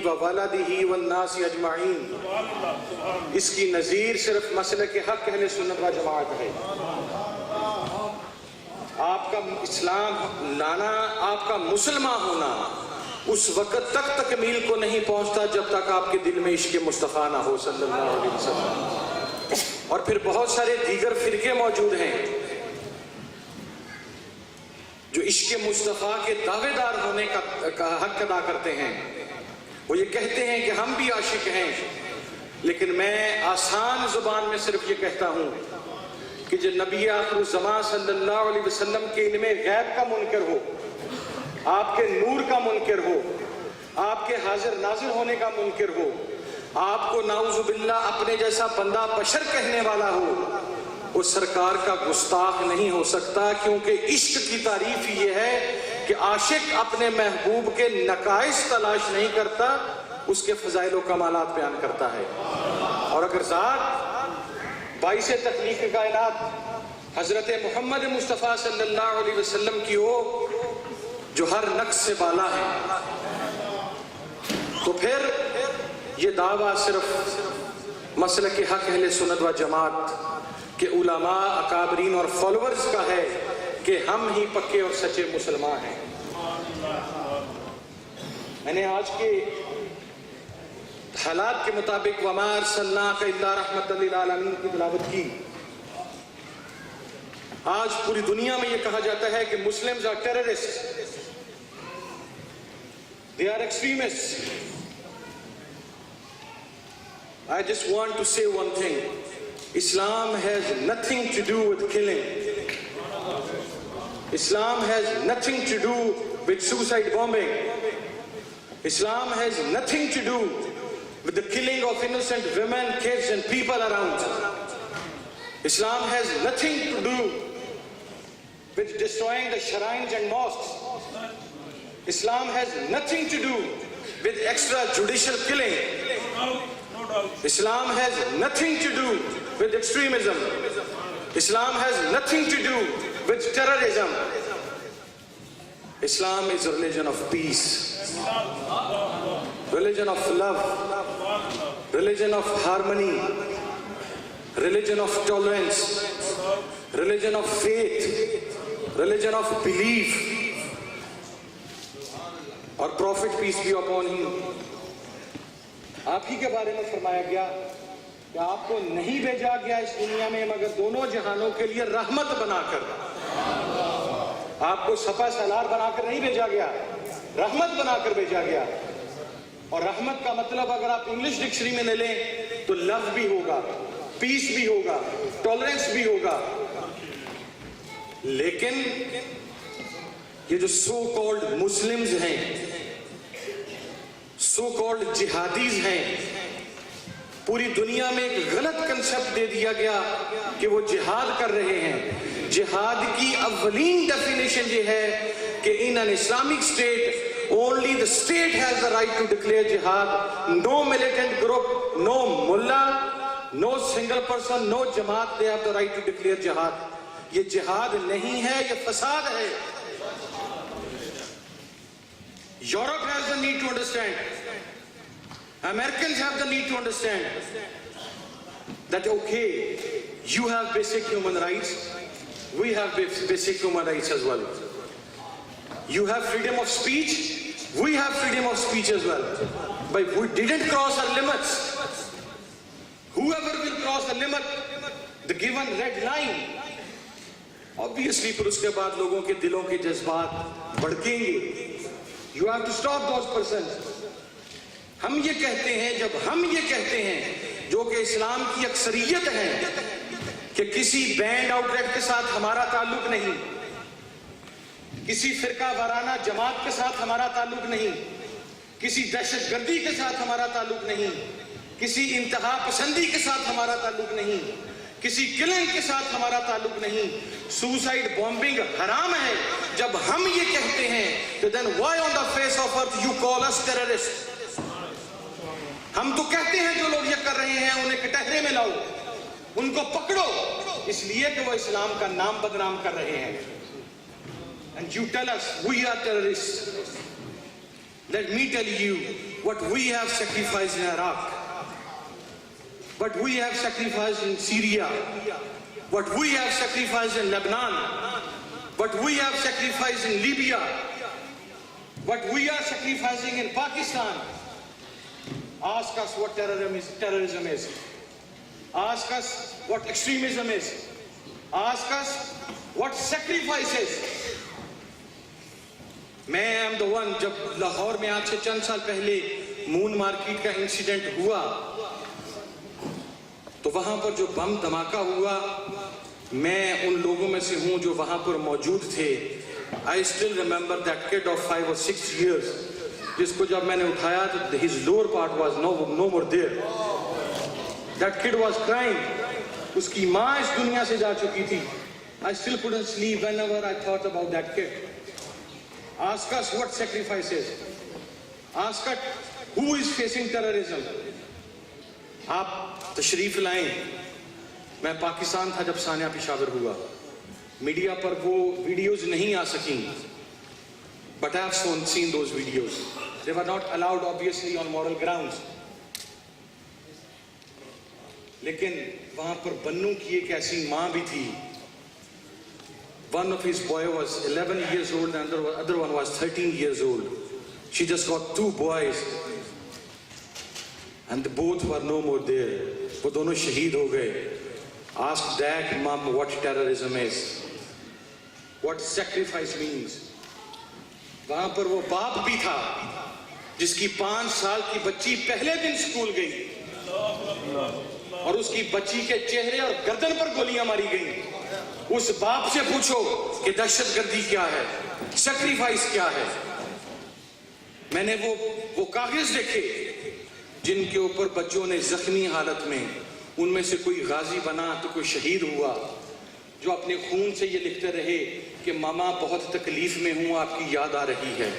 وولدہ والناس اجمعین، اس کی نظیر صرف مسلک حق اہل سنت و جماعت ہے۔ آپ کا اسلام لانا، آپ کا مسلمان ہونا اس وقت تک تکمیل کو نہیں پہنچتا جب تک آپ کے دل میں عشق مصطفیٰ نہ ہو صلی اللہ علیہ وسلم۔ اور پھر بہت سارے دیگر فرقے موجود ہیں جو عشق مصطفیٰ کے دعوے دار ہونے کا حق ادا کرتے ہیں۔ وہ یہ کہتے ہیں کہ ہم بھی عاشق ہیں، لیکن میں آسان زبان میں صرف یہ کہتا ہوں کہ جو نبی آخر الزمان صلی اللہ علیہ وسلم کے علم غیب کا منکر ہو، آپ کے نور کا منکر ہو، آپ کے حاضر ناظر ہونے کا منکر ہو، آپ کو نعوذ باللہ اپنے جیسا بندہ بشر کہنے والا ہو، وہ سرکار کا گستاخ نہیں ہو سکتا، کیونکہ عشق کی تعریف یہ ہے کہ عاشق اپنے محبوب کے نقائص تلاش نہیں کرتا، اس کے فضائل و کمالات بیان کرتا ہے۔ اور اگر ذات باعث تخلیق کائنات حضرت محمد مصطفیٰ صلی اللہ علیہ وسلم کی ہو جو ہر نقص سے بالا ہے، تو پھر یہ دعویٰ صرف مسلک حق اہل سنت و جماعت کے علماء، اکابرین اور فالورز کا ہے کہ ہم ہی پکے اور سچے مسلمان ہیں۔ میں نے آج کے حالات کے مطابق وَمَا أَرْسَلْنَاكَ إِلَّا رَحْمَةً لِلْعَالَمِينَ کی تلاوت کی۔ آج پوری دنیا میں یہ کہا جاتا ہے کہ Muslims are terrorists, they are extremists. I just want to say one thing. Islam has nothing to do with killing. Islam has nothing to do with suicide bombing. Islam has nothing to do with the killing of innocent women, kids and people around. Islam has nothing to do with destroying the shrines and mosques. Islam has nothing to do with extrajudicial killing. Islam has nothing to do with extremism. Islam has nothing to do with terrorism. Islam is a religion of peace, religion of love, religion of harmony, religion of tolerance, religion of faith, religion of belief. اور Prophet peace be upon him آپ ہی کے بارے میں فرمایا گیا کہ آپ کو نہیں بھیجا گیا اس دنیا میں مگر دونوں جہانوں کے لیے رحمت بنا کر۔ آپ کو سپہ سالار بنا کر نہیں بھیجا گیا، رحمت بنا کر بھیجا گیا۔ اور رحمت کا مطلب اگر آپ انگلش ڈکشنری میں لے لیں تو لو بھی ہوگا، پیس بھی ہوگا، ٹالرنس بھی ہوگا۔ لیکن یہ جو سو کالڈ مسلمز ہیں، سو کالڈ جہادیز ہیں، پوری دنیا میں ایک غلط کنسپٹ دے دیا گیا کہ وہ جہاد کر رہے ہیں۔ جہاد کی اولین ڈیفینیشن یہ ہے کہ in an Islamic state only the state has the right to declare jihad. No militant group, no mullah, no single person, no jamaat, they have the right to declare jihad. یہ جہاد نہیں ہے، یہ فساد ہے۔ Europe has the need to understand. Americans have the need to understand that okay, you have basic human rights, we have basic human rights as well. You have freedom of speech, we have freedom of speech as well. But we didn't cross our limits. Whoever will cross the limit, the given red line, obviously پھر اس کے بعد لوگوں کے دلوں کے جذبات بڑھیں گے۔ You have to stop those persons. ہم یہ کہتے ہیں، جب ہم یہ کہتے ہیں جو کہ اسلام کی اکثریت ہے کہ کسی بینڈ آؤٹ لیٹ کے ساتھ ہمارا تعلق نہیں، کسی فرقہ وارانہ جماعت کے ساتھ ہمارا تعلق نہیں، کسی دہشت گردی کے ساتھ ہمارا تعلق نہیں، کسی انتہا پسندی کے ساتھ ہمارا تعلق نہیں، کسی کلنگ کے ساتھ ہمارا تعلق نہیں، سوسائڈ بومبنگ حرام ہے، جب ہم یہ کہتے ہیں تو then why on the face of earth you call us terrorists؟ ہم تو کہتے ہیں جو لوگ یہ کر رہے ہیں انہیں کٹہرے میں لاؤ، ان کو پکڑو، اس لیے کہ وہ اسلام کا نام بدنام کر رہے ہیں۔ And you tell us we are terrorists. Let me tell you what we have sacrificed in Iraq, what we have sacrificed in Syria, what we have sacrificed in Lebanon, what we have sacrificed in Libya, what we are sacrificing in Pakistan. Ask us what terrorism is. Ask us what extremism is. Ask us what sacrifice is. میں am the one, جب لاہور میں آج سے چند سال پہلے مون market کا incident ہوا تو وہاں پر جو بم دھماکہ ہوا، میں ان لوگوں میں سے ہوں جو وہاں پر موجود تھے. I still remember that kid of 5 or 6 years جس کو جب میں نے اٹھایا تو his lower part was no more there. That kid was crying. اس کی ماں اس دنیا سے جا چکی تھی. I still couldn't sleep whenever I thought about that kid. Ask us what sacrifices. Ask us who is facing terrorism. آپ تشریف لائیں. میں پاکستان تھا جب سانیہ پشاور ہوا. میڈیا پر وہ ویڈیوز نہیں آ سکیں. But I have seen those videos. They were not allowed obviously on moral grounds. لیکن وہاں پر بنوں کی ایک ایسی ماں بھی تھی. One of his boy was 11 years old and the other one was 13 years old. She just got 2 boys and both were no more there. وہ دونوں شہید ہو گئے. Ask that mom what terrorism is, what sacrifice means. وہاں پر وہ باپ بھی تھا جس کی 5 سال کی بچی پہلے دن اسکول گئی اور اس کی بچی کے چہرے اور گردن پر گولیاں ماری گئیں. اس باپ سے پوچھو کہ دہشت گردی کیا ہے, سیکریفائس کیا ہے. میں نے وہ کاغذ دیکھے جن کے اوپر بچوں نے زخمی حالت میں, ان میں سے کوئی غازی بنا تو کوئی شہید ہوا, جو اپنے خون سے یہ لکھتے رہے کہ ماما بہت تکلیف میں ہوں, آپ کی یاد آ رہی ہے.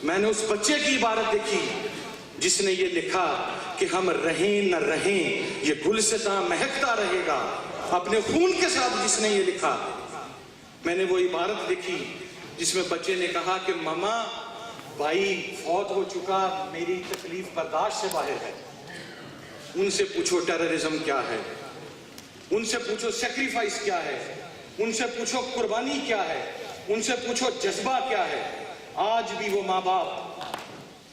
میں نے اس بچے کی عبارت دیکھی جس نے یہ لکھا کہ ہم رہیں نہ رہیں یہ گلستاں مہکتا رہے گا. اپنے خون کے ساتھ جس نے یہ لکھا. میں نے وہ عبارت دیکھی جس میں بچے نے کہا کہ ماما بھائی فوت ہو چکا, میری تکلیف برداشت سے باہر ہے. ان سے پوچھو ٹیررزم کیا ہے, ان سے پوچھو سیکریفائس کیا ہے, ان سے پوچھو قربانی کیا ہے, ان سے پوچھو جذبہ کیا ہے. آج بھی وہ ماں باپ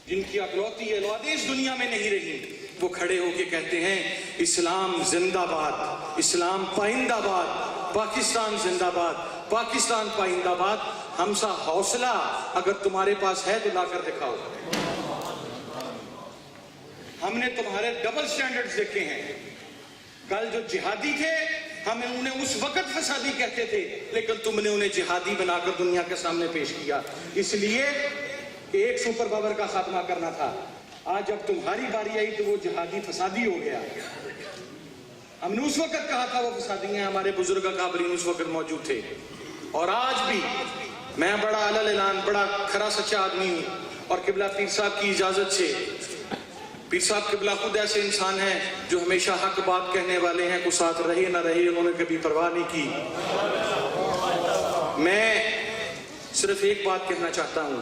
جن کی اکلوتی اولادیں اس دنیا میں نہیں رہی, وہ کھڑے ہو کے کہتے ہیں اسلام زندہ باد, اسلام پائندہ باد, پاکستان زندہ باد, پاکستان پائندہ باد. ہم سا حوصلہ اگر تمہارے پاس ہے تو لا کر دکھاؤ. ہم نے تمہارے ڈبل سٹینڈرڈز دیکھے ہیں. کل جو جہادی تھے ہم انہیں اس وقت فسادی کہتے تھے, لیکن تم نے انہیں جہادی بنا کر دنیا کے سامنے پیش کیا, اس لیے کہ ایک سپر پاور کا خاتمہ کرنا تھا. آج جب تمہاری باری آئی تو وہ جہادی فسادی ہو گیا. ہم نے اس وقت کہا تھا وہ فسادی ہیں, ہمارے بزرگ اکابرین اس وقت موجود تھے. اور آج بھی میں بڑا علل اعلان بڑا کھرا سچا آدمی ہوں, اور قبلہ پیر صاحب کی اجازت سے, پیر صاحب قبلہ خود ایسے انسان ہیں جو ہمیشہ حق بات کہنے والے ہیں, کو ساتھ رہے نہ رہے انہوں نے کبھی پرواہ نہیں کی. میں صرف ایک بات کہنا چاہتا ہوں,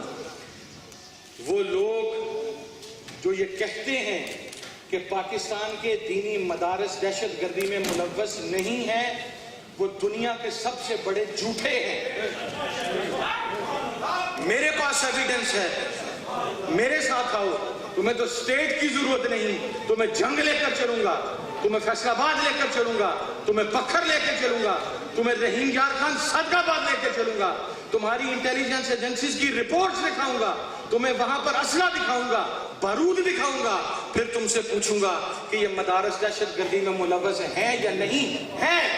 وہ لوگ جو یہ کہتے ہیں کہ پاکستان کے دینی مدارس دہشت گردی میں ملوث نہیں ہیں, وہ دنیا کے سب سے بڑے جھوٹے ہیں. میرے پاس ایویڈنس ہے, میرے ساتھ آؤ. تمہیں تو اسٹیٹ کی ضرورت نہیں, تمہیں جنگ لے کر چلوں گا, تمہیں فیصل آباد لے کر چلوں گا, تمہیں بکھر لے کر چلوں گا, تمہیں رحیم یار خان صدق آباد لے کر چلوں گا, تمہاری انٹیلیجنس ایجنسیز کی رپورٹس دکھاؤں گا, تمہیں وہاں پر اسلحہ دکھاؤں گا, بارود دکھاؤں گا, پھر تم سے پوچھوں گا کہ یہ مدارس دہشت گردی میں ملوث ہیں یا نہیں ہیں.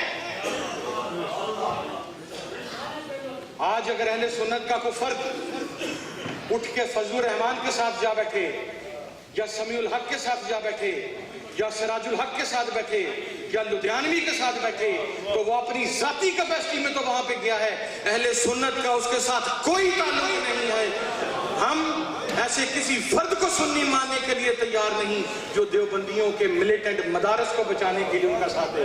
آج اگر اہل سنت کا کوئی فرد اٹھ کے فضل الرحمان کے ساتھ جا بیٹھے, یا سمیع الحق کے ساتھ جا بیٹھے, یا سراج الحق کے ساتھ بیٹھے, یا لدھیانوی کے ساتھ بیٹھے, تو وہ اپنی ذاتی کیپیسٹی میں تو وہاں پہ گیا ہے, اہل سنت کا اس کے ساتھ کوئی تعلق نہیں ہے. ہم ایسے کسی فرد کو سنی ماننے کے لیے تیار نہیں جو دیوبندیوں کے ملیٹنٹ مدارس کو بچانے کے لیے ان کا ساتھ دے.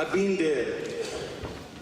I've been there।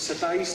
27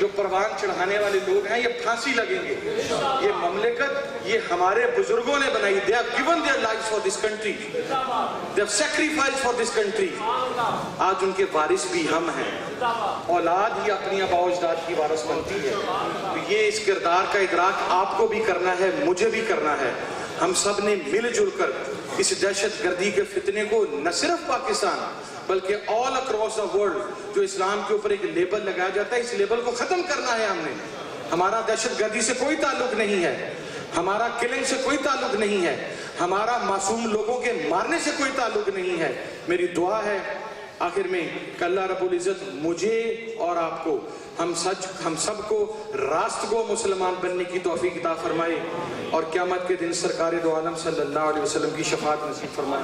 جو پروان چڑھانے والے لوگ ہیں یہ پھانسی لگیں گے. یہ مملکت یہ ہمارے بزرگوں نے بنائی. They have given their lives for this country. They have sacrificed for this country. آج ان کے وارث بھی ہم ہیں. اولاد ہی اپنی آباء و اجداد کی وارث بنتی ہے. تو یہ اس کردار کا ادراک آپ کو بھی کرنا ہے, مجھے بھی کرنا ہے. ہم سب نے مل جل کر اس دہشت گردی کے فتنے کو نہ صرف پاکستان بلکہ آل اکراس دا ورلڈ جو اسلام کے اوپر ایک لیبل لگایا جاتا ہے, اس لیبل کو ختم کرنا ہے. ہم نے, ہمارا دہشت گردی سے کوئی تعلق نہیں ہے, ہمارا کلنگ سے کوئی تعلق نہیں ہے, ہمارا معصوم لوگوں کے مارنے سے کوئی تعلق نہیں ہے. میری دعا ہے آخر میں کہ اللہ رب العزت مجھے اور آپ کو, ہم سب کو راست کو مسلمان بننے کی توفیق عطا فرمائے, اور قیامت کے دن سرکار دو عالم صلی اللہ علیہ وسلم کی شفاعت نصیب فرمائے.